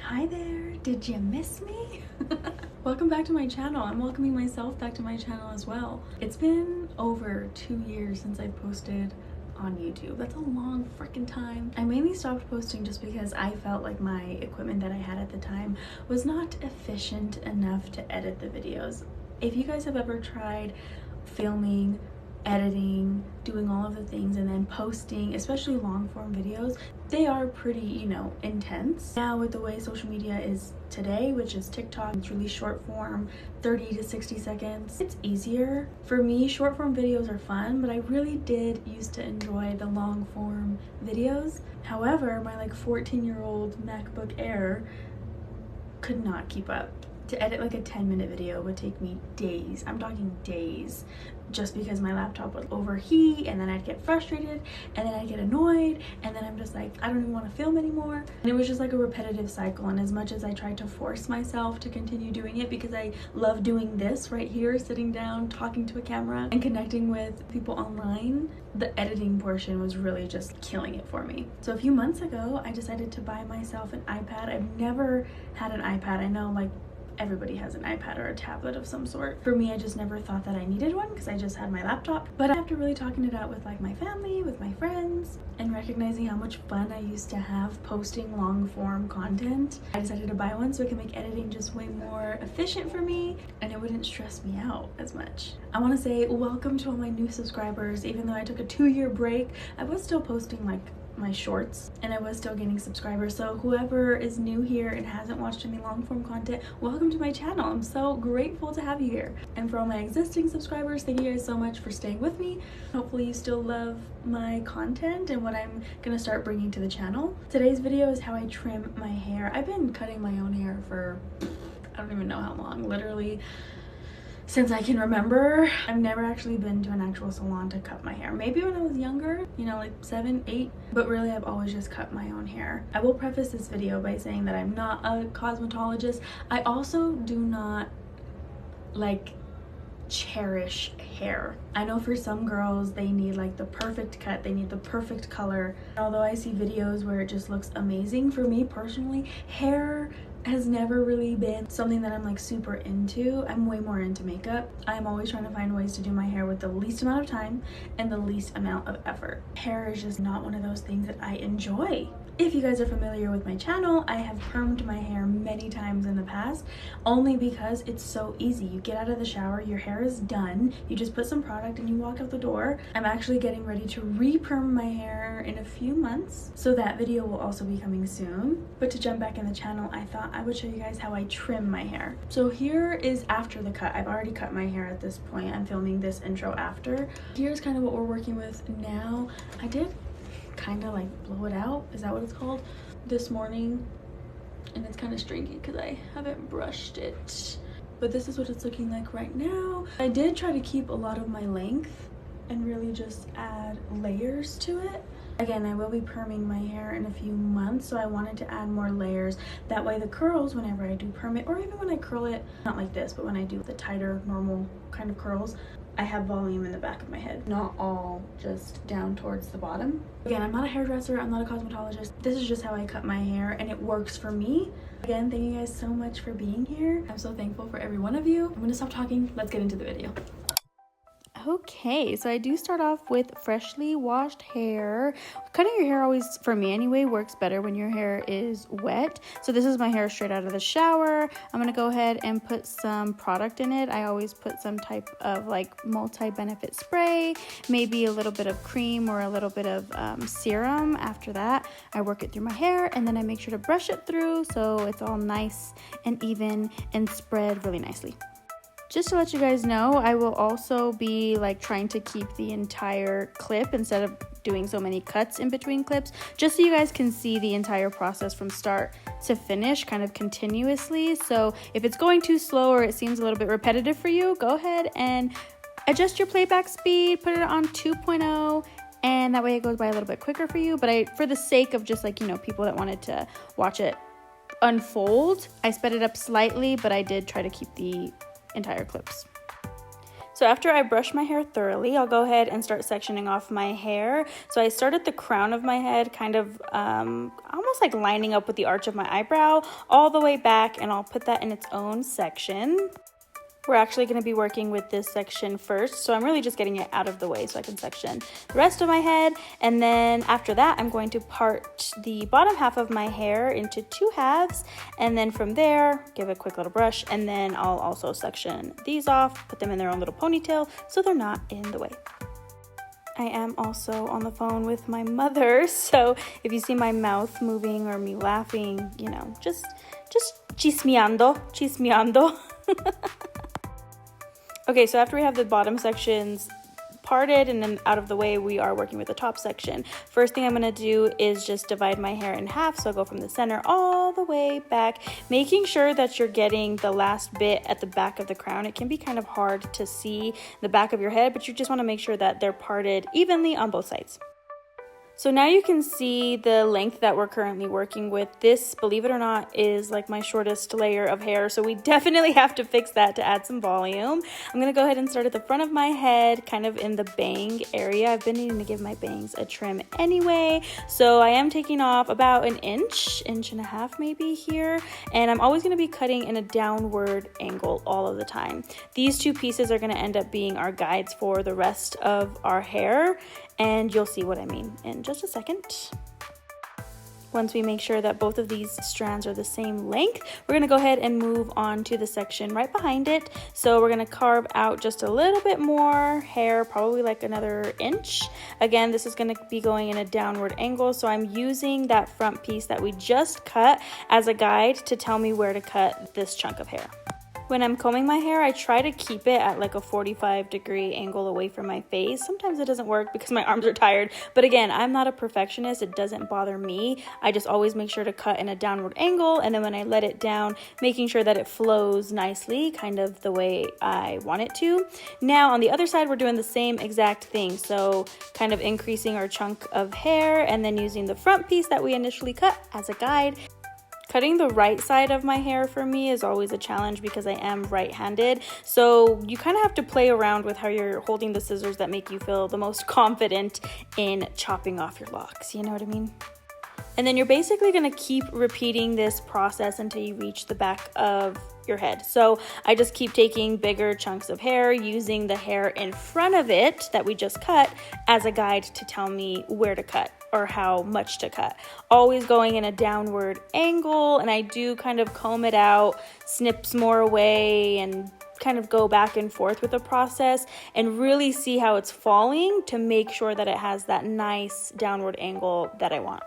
Hi there, did you miss me? Welcome back to my channel. I'm welcoming myself back to my channel as well. It's been over 2 years since I posted on YouTube. That's a long freaking time. I mainly stopped posting just because I felt like my equipment that I had at the time was not efficient enough to edit the videos. If you guys have ever tried filming, editing, doing all of the things and then posting, especially long form videos, they are pretty, intense. Now with the way social media is today, which is TikTok, it's really short form, 30 to 60 seconds. It's easier. For me, short form videos are fun, but I really did used to enjoy the long form videos. However, my 14-year-old MacBook Air could not keep up. To edit a 10-minute video would take me days. I'm talking days, just because my laptop would overheat and then I'd get frustrated and then I'd get annoyed and then I'm just like, I don't even want to film anymore. And it was just a repetitive cycle. And as much as I tried to force myself to continue doing it because I love doing this right here, sitting down, talking to a camera and connecting with people online, the editing portion was really just killing it for me. So a few months ago, I decided to buy myself an iPad. I've never had an iPad. I know everybody has an iPad or a tablet of some sort. For me, I just never thought that I needed one because I just had my laptop. But after really talking it out with my family, with my friends, and recognizing how much fun I used to have posting long form content, I decided to buy one so it can make editing just way more efficient for me and it wouldn't stress me out as much. I want to say welcome to all my new subscribers. Even though I took a 2-year break, I was still posting my shorts and I was still getting subscribers. So whoever is new here and hasn't watched any long form content, welcome to my channel. I'm so grateful to have you here. And for all my existing subscribers, thank you guys so much for staying with me. Hopefully you still love my content and what I'm gonna start bringing to the channel. Today's video is how I trim my hair. I've been cutting my own hair for I don't even know how long, literally since I can remember. I've never actually been to an actual salon to cut my hair. Maybe when I was younger, 7, 8, but really I've always just cut my own hair. I will preface this video by saying that I'm not a cosmetologist. I also do not cherish hair. I know for some girls they need the perfect cut, they need the perfect color. Although I see videos where it just looks amazing, for me personally, hair has never really been something that I'm super into. I'm way more into makeup. I'm always trying to find ways to do my hair with the least amount of time and the least amount of effort. Hair is just not one of those things that I enjoy. If you guys are familiar with my channel, I have permed my hair many times in the past, only because it's so easy. You get out of the shower, your hair is done, you just put some product and you walk out the door. I'm actually getting ready to re-perm my hair in a few months, so that video will also be coming soon. But to jump back in the channel, I thought I would show you guys how I trim my hair. So here is after the cut. I've already cut my hair at this point. I'm filming this intro after. Here's kind of what we're working with now. I did kind of blow it out, is that what it's called, this morning, and it's kind of stringy because I haven't brushed it, but this is what it's looking like right now. I did try to keep a lot of my length and really just add layers to it. Again, I will be perming my hair in a few months, so I wanted to add more layers. That way the curls, whenever I do perm it, or even when I curl it, not like this, but when I do the tighter, normal kind of curls, I have volume in the back of my head, not all just down towards the bottom. Again, I'm not a hairdresser, I'm not a cosmetologist. This is just how I cut my hair and it works for me. Again, thank you guys so much for being here. I'm so thankful for every one of you. I'm gonna stop talking, let's get into the video. Okay, so I do start off with freshly washed hair. Cutting your hair always, for me anyway, works better when your hair is wet. So this is my hair straight out of the shower. I'm gonna go ahead and put some product in it. I always put some type of multi-benefit spray, maybe a little bit of cream or a little bit of serum. After that, I work it through my hair and then I make sure to brush it through so it's all nice and even and spread really nicely. Just to let you guys know, I will also be trying to keep the entire clip instead of doing so many cuts in between clips, just so you guys can see the entire process from start to finish kind of continuously. So if it's going too slow or it seems a little bit repetitive for you, go ahead and adjust your playback speed, put it on 2.0, and that way it goes by a little bit quicker for you. But for the sake of just people that wanted to watch it unfold, I sped it up slightly, but I did try to keep the entire clips. So after I brush my hair thoroughly, I'll go ahead and start sectioning off my hair. So I start at the crown of my head, kind of almost like lining up with the arch of my eyebrow, all the way back, and I'll put that in its own section. We're actually going to be working with this section first, so I'm really just getting it out of the way so I can section the rest of my head. And then after that, I'm going to part the bottom half of my hair into 2 halves, and then from there, give a quick little brush, and then I'll also section these off, put them in their own little ponytail so they're not in the way. I am also on the phone with my mother, so if you see my mouth moving or me laughing, you know, just chismeando. Okay, so after we have the bottom sections parted and then out of the way, we are working with the top section. First thing I'm gonna do is just divide my hair in half. So I'll go from the center all the way back, making sure that you're getting the last bit at the back of the crown. It can be kind of hard to see the back of your head, but you just wanna make sure that they're parted evenly on both sides. So now you can see the length that we're currently working with. This, believe it or not, is like my shortest layer of hair. So we definitely have to fix that to add some volume. I'm gonna go ahead and start at the front of my head, kind of in the bang area. I've been needing to give my bangs a trim anyway. So I am taking off about an inch and a half maybe here. And I'm always gonna be cutting in a downward angle all of the time. These 2 pieces are gonna end up being our guides for the rest of our hair. And you'll see what I mean in just a second. Once we make sure that both of these strands are the same length, we're gonna go ahead and move on to the section right behind it. So we're gonna carve out just a little bit more hair, probably like another inch. Again, this is gonna be going in a downward angle, so I'm using that front piece that we just cut as a guide to tell me where to cut this chunk of hair. When I'm combing my hair, I try to keep it at like a 45-degree angle away from my face. Sometimes it doesn't work because my arms are tired. But again, I'm not a perfectionist. It doesn't bother me. I just always make sure to cut in a downward angle. And then when I let it down, making sure that it flows nicely, kind of the way I want it to. Now on the other side, we're doing the same exact thing. So kind of increasing our chunk of hair and then using the front piece that we initially cut as a guide. Cutting the right side of my hair for me is always a challenge because I am right-handed. So you kind of have to play around with how you're holding the scissors that make you feel the most confident in chopping off your locks. You know what I mean? And then you're basically gonna keep repeating this process until you reach the back of your head. So I just keep taking bigger chunks of hair, using the hair in front of it that we just cut as a guide to tell me where to cut or how much to cut. Always going in a downward angle, and I do kind of comb it out, snips more away, and kind of go back and forth with the process and really see how it's falling to make sure that it has that nice downward angle that I want.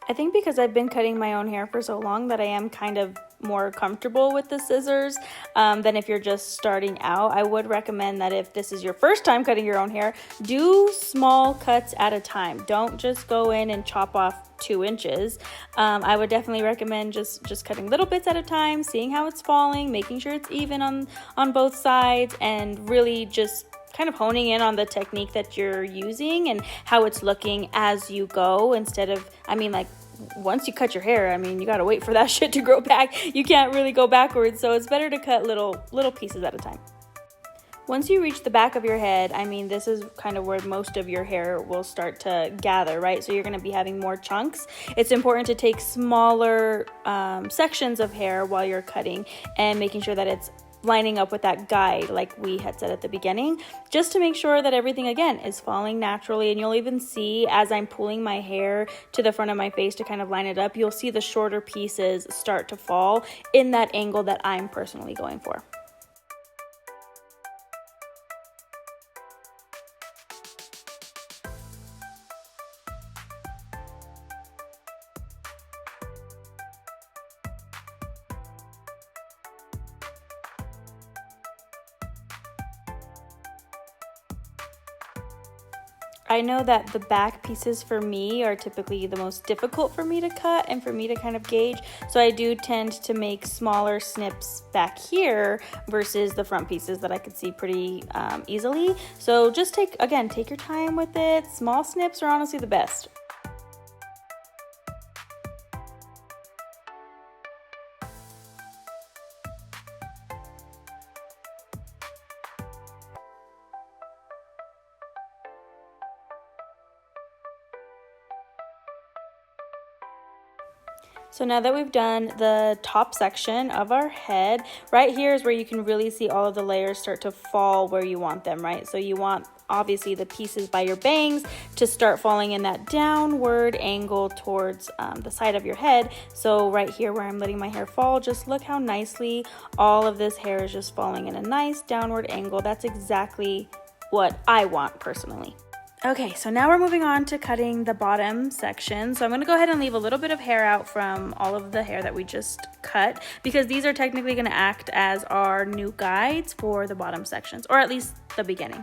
I think because I've been cutting my own hair for so long that I am kind of more comfortable with the scissors than if you're just starting out. I would recommend that if this is your first time cutting your own hair, do small cuts at a time. Don't just go in and chop off 2 inches. I would definitely recommend just cutting little bits at a time, seeing how it's falling, making sure it's even on both sides, and really just kind of honing in on the technique that you're using and how it's looking as you go, instead of, I mean, like, once you cut your hair, I mean, you gotta wait for that shit to grow back. You can't really go backwards, so it's better to cut little pieces at a time. Once you reach the back of your head, I mean, this is kind of where most of your hair will start to gather, right? So you're gonna be having more chunks. It's important to take smaller sections of hair while you're cutting and making sure that it's lining up with that guide like we had said at the beginning, just to make sure that everything again is falling naturally. And you'll even see as I'm pulling my hair to the front of my face to kind of line it up, you'll see the shorter pieces start to fall in that angle that I'm personally going for. I know that the back pieces for me are typically the most difficult for me to cut and for me to kind of gauge. So I do tend to make smaller snips back here versus the front pieces that I could see pretty easily. So just take your time with it. Small snips are honestly the best. So now that we've done the top section of our head, right here is where you can really see all of the layers start to fall where you want them, right? So you want obviously the pieces by your bangs to start falling in that downward angle towards the side of your head. So right here where I'm letting my hair fall, just look how nicely all of this hair is just falling in a nice downward angle. That's exactly what I want personally. Okay, so now we're moving on to cutting the bottom section. So I'm gonna go ahead and leave a little bit of hair out from all of the hair that we just cut, because these are technically gonna act as our new guides for the bottom sections, or at least the beginning.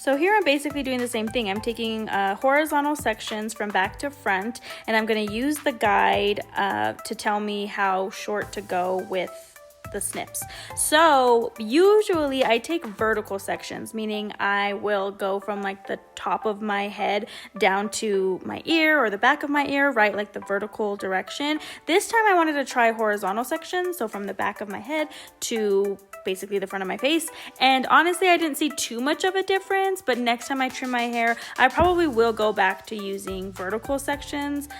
So here I'm basically doing the same thing. I'm taking horizontal sections from back to front, and I'm gonna use the guide to tell me how short to go with the snips. So usually I take vertical sections, meaning I will go from like the top of my head down to my ear or the back of my ear, right? Like the vertical direction. This time I wanted to try horizontal sections. So from the back of my head to basically the front of my face. And honestly, I didn't see too much of a difference, but next time I trim my hair, I probably will go back to using vertical sections.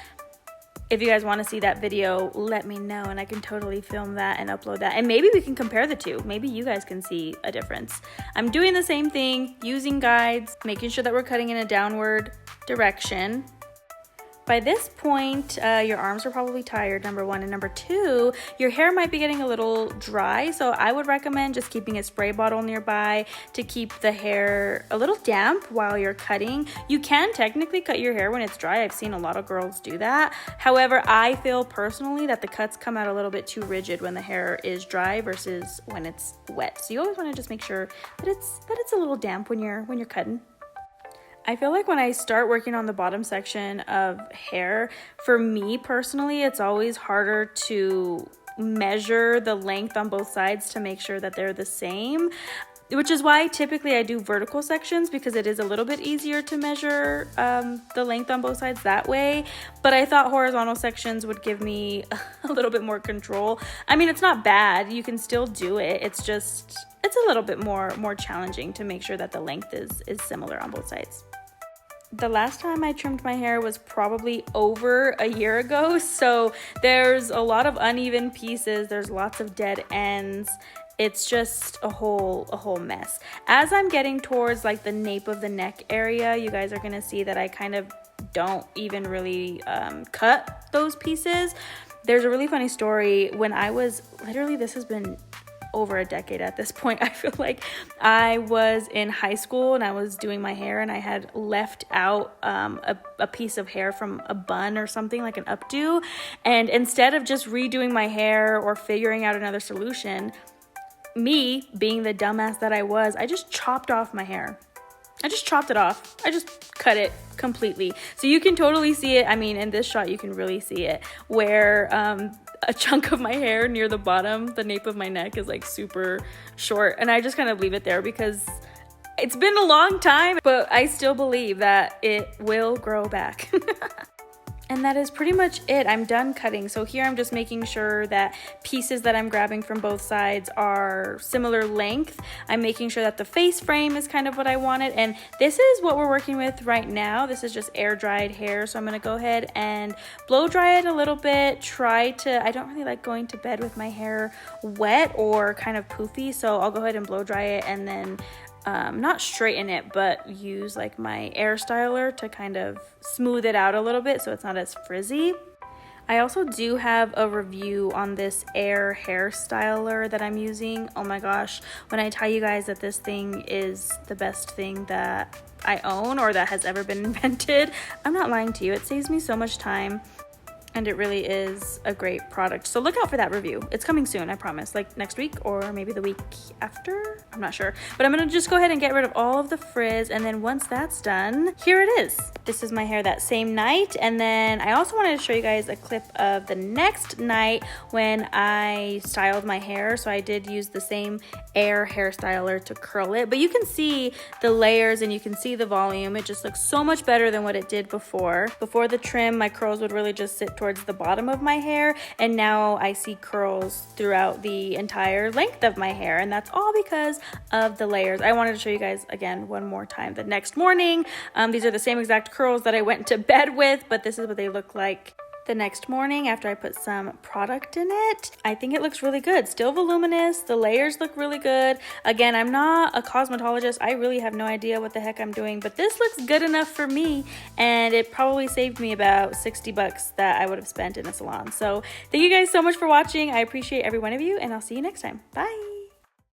If you guys want to see that video, let me know and I can totally film that and upload that. And maybe we can compare the two. Maybe you guys can see a difference. I'm doing the same thing, using guides, making sure that we're cutting in a downward direction. By this point, your arms are probably tired, number one. And number two, your hair might be getting a little dry. So I would recommend just keeping a spray bottle nearby to keep the hair a little damp while you're cutting. You can technically cut your hair when it's dry. I've seen a lot of girls do that. However, I feel personally that the cuts come out a little bit too rigid when the hair is dry versus when it's wet. So you always want to just make sure that it's a little damp when you're cutting. I feel like when I start working on the bottom section of hair, for me personally, it's always harder to measure the length on both sides to make sure that they're the same, which is why typically I do vertical sections, because it is a little bit easier to measure the length on both sides that way. But I thought horizontal sections would give me a little bit more control. I mean, it's not bad. You can still do it. It's just, it's a little bit more challenging to make sure that the length is similar on both sides. The last time I trimmed my hair was probably over a year ago, so there's a lot of uneven pieces, there's lots of dead ends. It's just a whole mess. As I'm getting towards like the nape of the neck area, you guys are gonna see that I kind of don't even really cut those pieces. There's a really funny story. When I was, literally this has been over a decade at this point, I feel like. I was in high school and I was doing my hair, and I had left out a piece of hair from a bun or something, like an updo, and instead of just redoing my hair or figuring out another solution, me being the dumbass that I was, I just chopped off my hair. I just chopped it off. I just cut it completely. So you can totally see it. I mean, in this shot, you can really see it, where a chunk of my hair near the bottom, the nape of my neck, is like super short. And I just kind of leave it there because it's been a long time, but I still believe that it will grow back. And that is pretty much it. I'm done cutting. So here I'm just making sure that pieces that I'm grabbing from both sides are similar length. I'm making sure that the face frame is kind of what I wanted. And this is what we're working with right now. This is just air dried hair. So I'm gonna go ahead and blow dry it a little bit. I don't really like going to bed with my hair wet or kind of poofy. So I'll go ahead and blow dry it and then not straighten it, but use like my air styler to kind of smooth it out a little bit so it's not as frizzy. I also do have a review on this air hair styler that I'm using. Oh my gosh, when I tell you guys that this thing is the best thing that I own or that has ever been invented, I'm not lying to you. It saves me so much time. And it really is a great product. So look out for that review. It's coming soon, I promise. Like next week or maybe the week after. I'm not sure. But I'm gonna just go ahead and get rid of all of the frizz. And then once that's done, here it is. This is my hair that same night. And then I also wanted to show you guys a clip of the next night when I styled my hair. So I did use the same air hair styler to curl it. But you can see the layers and you can see the volume. It just looks so much better than what it did before. Before the trim, my curls would really just sit towards the bottom of my hair, and now I see curls throughout the entire length of my hair, and that's all because of the layers. I wanted to show you guys again one more time the next morning. These are the same exact curls that I went to bed with, but this is what they look like the next morning after I put some product in it. I think it looks really good. Still voluminous. The layers look really good. Again, I'm not a cosmetologist. I really have no idea what the heck I'm doing, but this looks good enough for me, and it probably saved me about 60 bucks that I would have spent in a salon. So thank you guys so much for watching. I appreciate every one of you, and I'll see you next time. Bye.